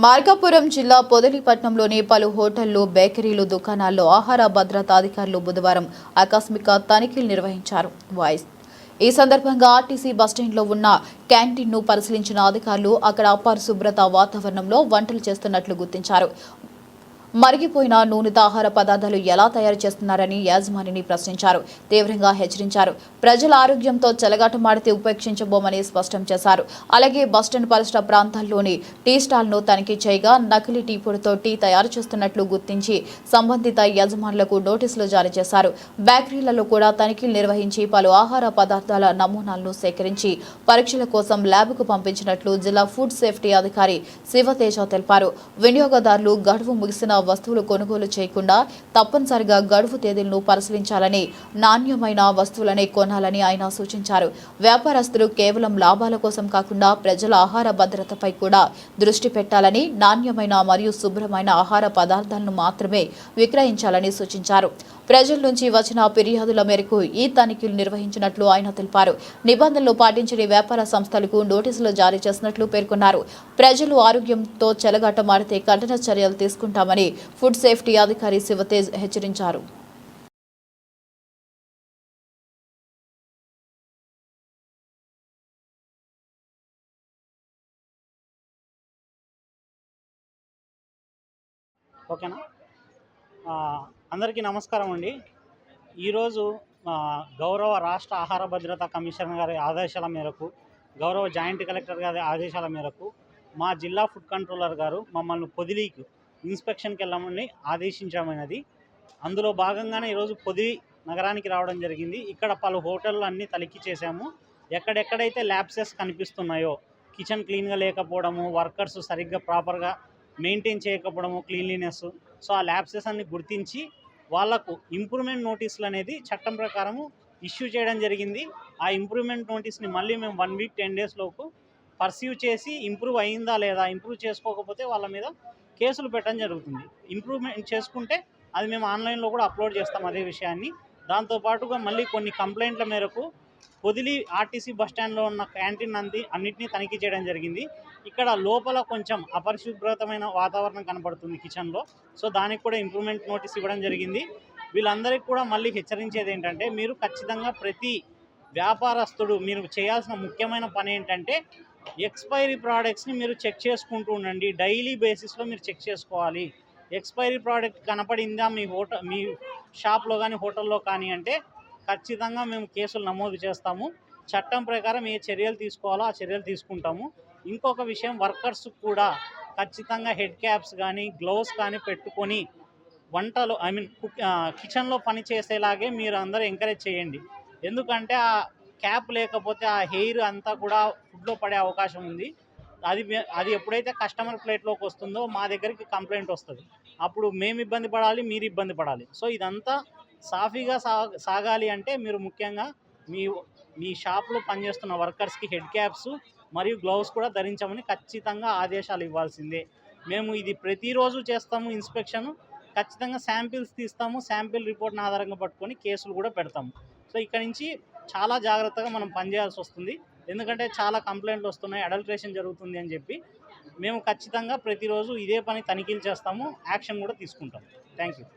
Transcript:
మార్కాపురం జిల్లా పొదిలిపట్నంలోని పలు హోటళ్లు, బేకరీలు, దుకాణాల్లో ఆహార భద్రతా అధికారులు బుధవారం ఆకస్మిక తనిఖీలు నిర్వహించారు. ఈ సందర్భంగా ఆర్టీసీ బస్టాండ్లో ఉన్న క్యాంటీన్ను పరిశీలించిన అధికారులు అక్కడ అపరిశుభ్రత వాతావరణంలో వంటలు చేస్తున్నట్లు గుర్తించారు. మరిగిపోయిన నూనెతో ఆహార పదార్థాలు ఎలా తయారు చేస్తున్నారని యాజమానిని ప్రశ్నించారు. తీవ్రంగా హెచ్చరించారు. ప్రజల ఆరోగ్యంతో చెలగాటమాడితే ఉపేక్షించబోమని స్పష్టం చేశారు. అలాగే బస్టాండ్ పరిసర ప్రాంతాల్లోని టీ స్టాల్ను తనిఖీ చేయగా నకిలీ టీ పొడితో టీ తయారు చేస్తున్నట్లు గుర్తించి సంబంధిత యజమానులకు నోటీసులు జారీ చేశారు. బేకరీలలో కూడా తనిఖీలు నిర్వహించి పలు ఆహార పదార్థాల నమూనాలను సేకరించి పరీక్షల కోసం ల్యాబ్కు పంపించినట్లు జిల్లా ఫుడ్ సేఫ్టీ అధికారి శివతేజ తెలిపారు. వినియోగదారులు గడువు ముగిసిన వస్తువులు కొనుగోలు చేయకుండా తప్పనిసరిగా గడువు తేదీలను పరిశీలించాలని, నాణ్యమైన వస్తువులనే కొనాలని ఆయన సూచించారు. వ్యాపారస్తులు కేవలం లాభాల కోసం కాకుండా ప్రజల ఆహార భద్రతపై కూడా దృష్టి పెట్టాలని, నాణ్యమైన మరియు శుభ్రమైన ఆహార పదార్థాలను మాత్రమే విక్రయించాలని సూచించారు. ప్రజల నుంచి వచ్చిన ఫిర్యాదుల మేరకు ఈ తనిఖీలు నిర్వహించినట్లు ఆయన తెలిపారు. నిబంధనలు పాటించని వ్యాపార సంస్థలకు నోటీసులు జారీ చేసినట్లు పేర్కొన్నారు. ప్రజలు ఆరోగ్యంతో చెలగాటమాడితే కఠిన చర్యలు తీసుకుంటామని ఫుడ్ సేఫ్టీ అధికారి శివతేజ్ హెచ్చరించారు. ఓకేనా. అందరికీ నమస్కారం అండి. ఈరోజు గౌరవ రాష్ట్ర ఆహార భద్రతా కమిషనర్ గారి ఆదేశాల మేరకు, గౌరవ జాయింట్ కలెక్టర్ గారి ఆదేశాల మేరకు మా జిల్లా ఫుడ్ కంట్రోలర్ గారు మమ్మల్ని పొదిలికి ఇన్స్పెక్షన్కి వెళ్ళమని ఆదేశించమైనది. అందులో భాగంగానే ఈరోజు పొదిలి నగరానికి రావడం జరిగింది. ఇక్కడ పలు హోటళ్ళు అన్నీ తనిఖీ చేశాము. ఎక్కడెక్కడైతే ల్యాబ్సెస్ కనిపిస్తున్నాయో, కిచెన్ క్లీన్గా లేకపోవడము, వర్కర్స్ సరిగ్గా ప్రాపర్గా మెయింటైన్ చేయకపోవడము, క్లీన్లీనెస్, సో ఆ ల్యాబ్సెస్ అన్ని గుర్తించి వాళ్లకు ఇంప్రూవ్మెంట్ నోటీసులు అనేది చట్టం ప్రకారము ఇష్యూ చేయడం జరిగింది. ఆ ఇంప్రూవ్మెంట్ నోటీస్ని మళ్ళీ మేము 1 వీక్ 10 days లోపు పర్సీవ్ చేసి ఇంప్రూవ్ అయిందా లేదా, ఇంప్రూవ్ చేసుకోకపోతే వాళ్ళ మీద కేసులు పెట్టడం జరుగుతుంది. ఇంప్రూవ్మెంట్ చేసుకుంటే అది మేము ఆన్లైన్లో కూడా అప్లోడ్ చేస్తాం అదే విషయాన్ని. దాంతోపాటుగా మళ్ళీ కొన్ని కంప్లైంట్ల మేరకు పొదిలి ఆర్టీసీ బస్టాండ్లో ఉన్న క్యాంటీన్ అన్నింటినీ తనిఖీ చేయడం జరిగింది. ఇక్కడ లోపల కొంచెం అపరిశుభ్రతమైన వాతావరణం కనబడుతుంది కిచెన్లో. సో దానికి కూడా ఇంప్రూవ్మెంట్ నోటీస్ ఇవ్వడం జరిగింది. వీళ్ళందరికీ కూడా మళ్ళీ హెచ్చరించేది ఏంటంటే, మీరు ఖచ్చితంగా ప్రతి వ్యాపారస్తుడు మీరు చేయాల్సిన ముఖ్యమైన పని ఏంటంటే, ఎక్స్పైరీ ప్రోడక్ట్స్ని మీరు చెక్ చేసుకుంటూ ఉండండి. డైలీ బేసిస్లో మీరు చెక్ చేసుకోవాలి. ఎక్స్పైరీ ప్రోడక్ట్ కనపడిందా మీ షాప్లో కానీ హోటల్లో కానీ అంటే ఖచ్చితంగా మేము కేసులు నమోదు చేస్తాము. చట్టం ప్రకారం ఏ చర్యలు తీసుకోవాలో ఆ చర్యలు తీసుకుంటాము. ఇంకొక విషయం, వర్కర్స్ కూడా ఖచ్చితంగా హెడ్ క్యాప్స్ కానీ గ్లౌస్ కానీ పెట్టుకొని వంటలు కిచెన్లో పని చేసేలాగే మీరు అందరూ ఎంకరేజ్ చేయండి. ఎందుకంటే ఆ క్యాప్ లేకపోతే ఆ హెయిర్ అంతా కూడా ఫుడ్లో పడే అవకాశం ఉంది. అది ఎప్పుడైతే కస్టమర్ ప్లేట్లోకి వస్తుందో మా దగ్గరికి కంప్లైంట్ వస్తుంది. అప్పుడు మేము ఇబ్బంది పడాలి, మీరు ఇబ్బంది పడాలి. సో ఇదంతా సాఫీగా సాగాలి అంటే మీరు ముఖ్యంగా మీ షాప్లో పనిచేస్తున్న వర్కర్స్కి హెడ్ క్యాప్స్ మరియు గ్లౌస్ కూడా ధరించమని ఖచ్చితంగా ఆదేశాలు ఇవ్వాల్సిందే. మేము ఇది ప్రతిరోజు చేస్తాము ఇన్స్పెక్షన్. ఖచ్చితంగా శాంపిల్స్ తీస్తాము. శాంపిల్ రిపోర్ట్ని ఆధారంగా పట్టుకొని కేసులు కూడా పెడతాము. సో ఇక్కడ నుంచి చాలా జాగ్రత్తగా మనం పనిచేయాల్సి వస్తుంది. ఎందుకంటే చాలా కంప్లైంట్లు వస్తున్నాయి, అడల్ట్రేషన్ జరుగుతుంది అని చెప్పి. మేము ఖచ్చితంగా ప్రతిరోజు ఇదే పని తనిఖీలు చేస్తాము, యాక్షన్ కూడా తీసుకుంటాము. Thank you.